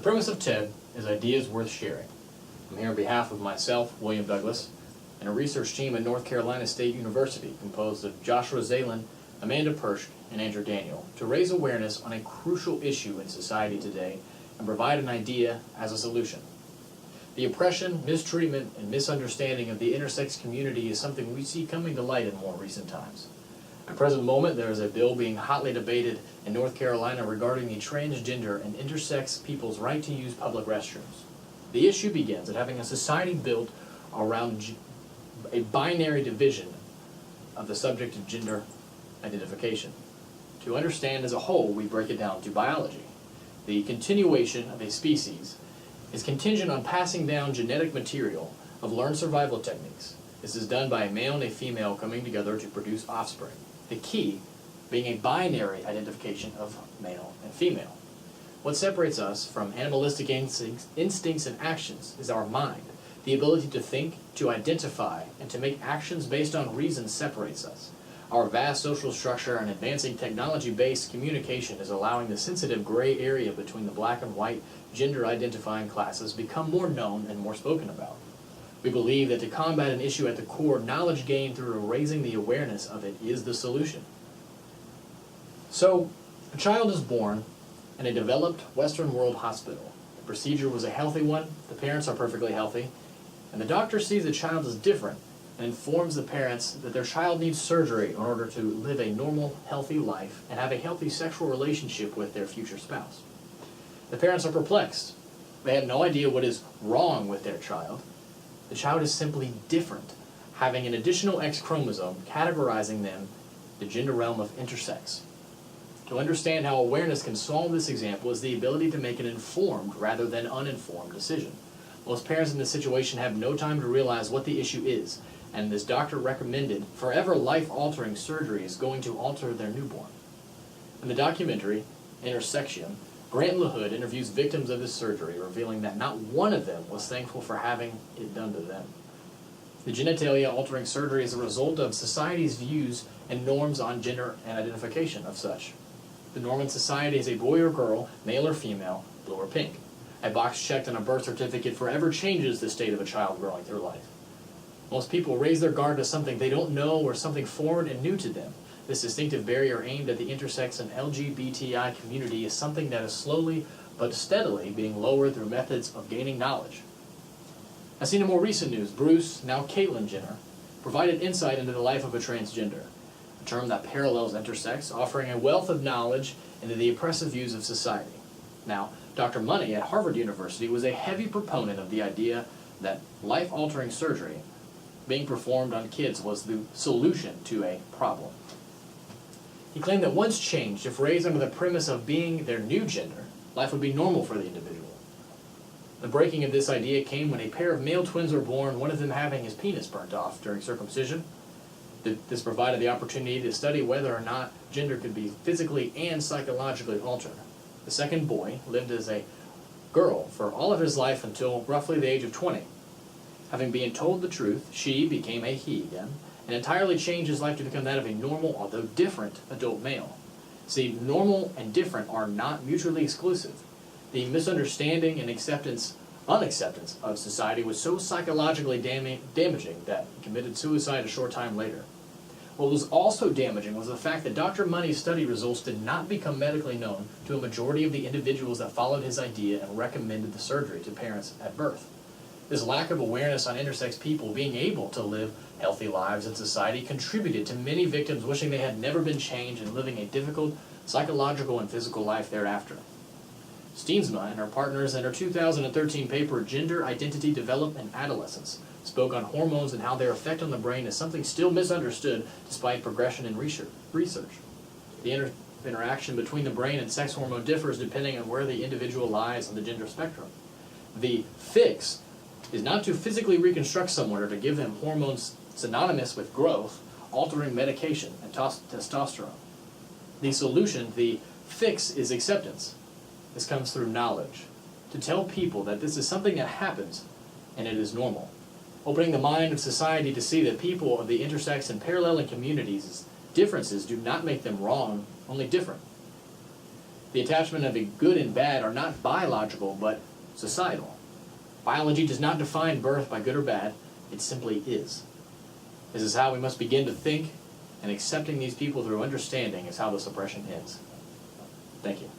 premise of TED is Ideas Worth Sharing. I'm here on behalf of myself, William Douglas, and a research team at North Carolina State University composed of Joshua Zelin, Amanda Pershke, and Andrew Daniel to raise awareness on a crucial issue in society today and provide an idea as a solution. The oppression, mistreatment, and misunderstanding of the intersex community is something we see coming to light in more recent times. At the present moment, there is a bill being hotly debated in North Carolina regarding the transgender and intersex people's right to use public restrooms. The issue begins at having a society built around a binary division of the subject of gender identification. To understand as a whole, we break it down to biology. The continuation of a species is contingent on passing down genetic material of learned survival techniques. This is done by a male and a female coming together to produce offspring. The key being a binary identification of male and female. What separates us from animalistic instincts and actions is our mind. The ability to think, to identify, and to make actions based on reason separates us. Our vast social structure and advancing technology-based communication is allowing the sensitive gray area between the black and white gender-identifying classes become more known and more spoken about. We believe that to combat an issue at the core, knowledge gained through raising the awareness of it is the solution. So, a child is born in a developed Western world hospital. The procedure was a healthy one, the parents are perfectly healthy, and the doctor sees the child as different and informs the parents that their child needs surgery in order to live a normal, healthy life and have a healthy sexual relationship with their future spouse. The parents are perplexed. They have no idea what is wrong with their child. The child is simply different, having an additional X chromosome categorizing them the gender realm of intersex. To understand how awareness can solve this example is the ability to make an informed rather than uninformed decision. Most parents in this situation have no time to realize what the issue is, and this doctor recommended forever life-altering surgery is going to alter their newborn. In the documentary, Intersection, Grant LaHood interviews victims of this surgery, revealing that not one of them was thankful for having it done to them. The genitalia-altering surgery is a result of society's views and norms on gender and identification of such. The norm in society is a boy or girl, male or female, blue or pink. A box checked on a birth certificate forever changes the state of a child growing through life. Most people raise their guard to something they don't know or something foreign and new to them. This distinctive barrier aimed at the intersex and LGBTI community is something that is slowly but steadily being lowered through methods of gaining knowledge. As seen in more recent news, Bruce, now Caitlyn Jenner, provided insight into the life of a transgender, a term that parallels intersex, offering a wealth of knowledge into the oppressive views of society. Now, Dr. Money at Harvard University was a heavy proponent of the idea that life-altering surgery being performed on kids was the solution to a problem. He claimed that once changed, if raised under the premise of being their new gender, life would be normal for the individual. The breaking of this idea came when a pair of male twins were born, one of them having his penis burnt off during circumcision. This provided the opportunity to study whether or not gender could be physically and psychologically altered. The second boy lived as a girl for all of his life until roughly the age of 20. Having been told the truth, she became a he again, and entirely changed his life to become that of a normal, although different, adult male. See, normal and different are not mutually exclusive. The misunderstanding and unacceptance of society was so psychologically damaging that he committed suicide a short time later. What was also damaging was the fact that Dr. Money's study results did not become medically known to a majority of the individuals that followed his idea and recommended the surgery to parents at birth. This lack of awareness on intersex people being able to live healthy lives in society contributed to many victims wishing they had never been changed and living a difficult psychological and physical life thereafter. Steensma and her partners in her 2013 paper, Gender Identity Development in Adolescence, spoke on hormones and how their effect on the brain is something still misunderstood despite progression in research. The interaction between the brain and sex hormone differs depending on where the individual lies on the gender spectrum. The fix is not to physically reconstruct someone or to give them hormones synonymous with growth, altering medication and testosterone. The solution, the fix, is acceptance. This comes through knowledge. To tell people that this is something that happens and it is normal. Opening the mind of society to see that people of the intersex and paralleling communities' differences do not make them wrong, only different. The attachment of a good and bad are not biological, but societal. Biology does not define birth by good or bad, it simply is. This is how we must begin to think, and accepting these people through understanding is how this oppression ends. Thank you.